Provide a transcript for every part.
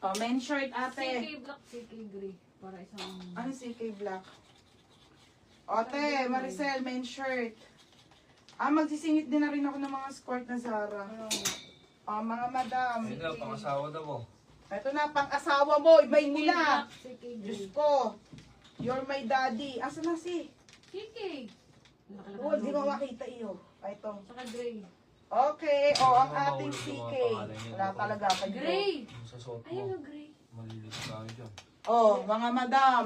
Oh, men's shirt ate. CK black, CK gray. Para isang... Ano CK black? Ate, Maricel, men's shirt. Magsisingit din na rin ako ng mga skirt na Zara. Mga madam. Ayun na, pang-asawa daw mo. Ito na, pang-asawa mo. Ibay nila. CK Diyos gray. ko. You're my daddy. Asa na si? CK. Oh, di mo makita iyo. Ito. Saka gray. Okay. Ang ating CK. Wala talaga. Gray. Sa suot mo. Ayun o, gray. Malilito tayo dyan. Mga madam.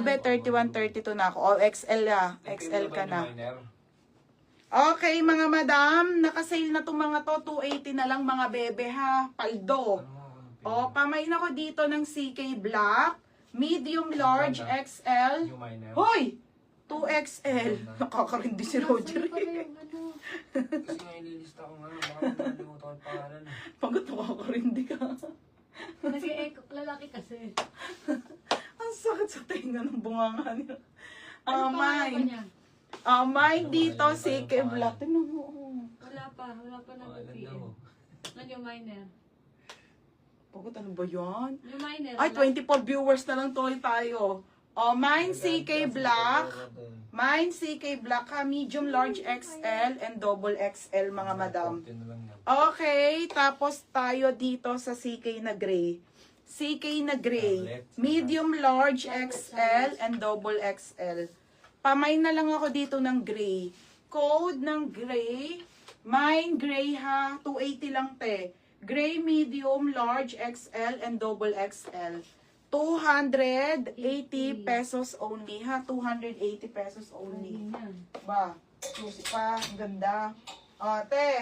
Be, 31, 32 na ako. XL na. XL ka na. Okay, mga madam. Nakasale na itong mga to. 280 na lang mga bebe ha. Paldo. Pamain ako dito ng CK Black. Medium, large, XL. Yung minor. Hoy! 2XL. Nakakarindi si Roger. Kasi nga ililista ko nga. Baka nalimutan ko yung pangalan. Pagod nakakarindi ka. Kasi lalaki kasi. Ang sakit sa tenga ng bunganga niya. Ano pa Mine. niya? Mine dito, CK Black. Tingnan mo. Wala pa na Pangalan PM. daw. Ano yung minor? Pagod, ano ba yan? Yung minor. Ay, 24 viewers na lang tuloy tayo. Mine CK Black. Mine CK Black ha. Medium, large, XL, and double XL mga madam. Okay, tapos tayo dito sa CK na gray. CK na gray. Medium, large, XL, and double XL. Pamay na lang ako dito ng gray. Code ng gray. Mine gray ha. 280 lang te. Gray, medium, large, XL, and double XL. 280 pesos only ha. 280 pesos only. Ba, Stussy pa. Ang ganda.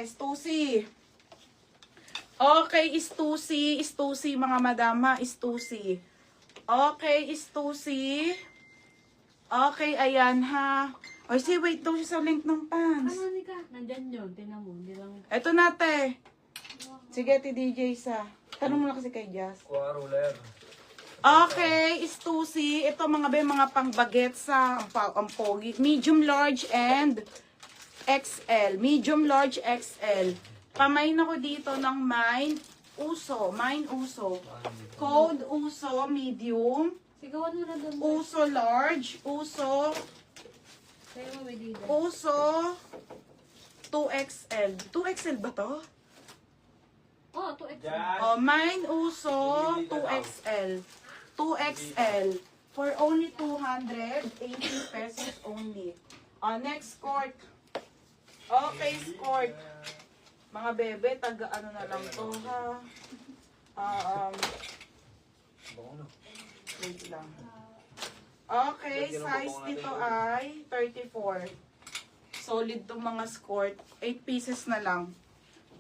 Stussy. Okay, Stussy mga madam ha. Stussy. Okay, Stussy. Okay, ayan ha. Ay, wait daw siya sa link ng pants. Ano ni ka? Nandyan yun. Tingnan mo. Hindi lang... Eto na, te. Sige, ti DJ sa. Tanong mo na kasi kay Jazz. Kuha ruler. Okay, Stussy. Ito mga mga pang-bagets sa ang pogi. Medium, large, and XL. Medium, large, XL. Pamain ako dito ng Mine Uso. Mine Uso. Code Uso, medium. Sigawan mo na doon. Uso, large. Uso. Kaya mo may dito. Uso. 2XL. 2XL ba to? Oh, 2X. Mine Uso 2XL. 2XL. For only 280 pesos only. Next skirt. Okay, skirt. Mga bebe, taga ano na lang to ha. Wait lang. Okay, size nito ay 34. Solid tong mga skirt. 8 pieces na lang.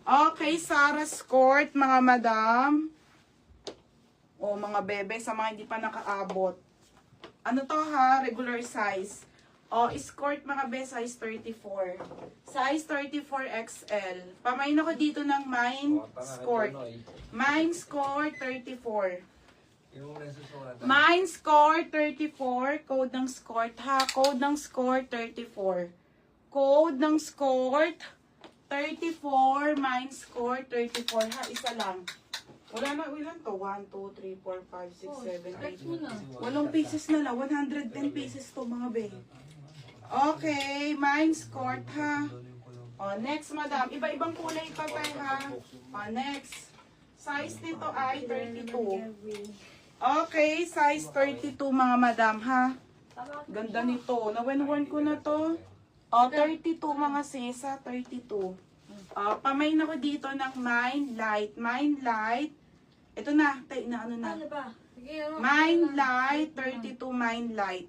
Okay, Sarah skirt, mga madam. Mga bebe, sa mga hindi pa nakaabot. Ano to ha? Regular size. Skirt, mga bebe, size 34. Size 34 XL. Pamain ako dito ng Mine skirt. Mine skirt 34. Mine skirt 34. Code ng skirt ha. Code ng skirt 34. Code ng skirt 34, mine score, 34 ha, isa lang. Wala na, ilan to? 1, 2, 3, 4, 5, 6, 7, 8. 8 pieces na lang, 110 pieces to mga be. Okay, mine score ha. Next madam, iba-ibang kulay pa tayo ha. Next, size nito ay 32. Okay, size 32 mga madam ha. Ganda nito, na-worn ko na to. 32 mga sisa, 32. Pamain ako dito ng Mine Light. Mine Light. Ito na, ano na. Ano ba? Sige, Mine Light, 32 Mine Light.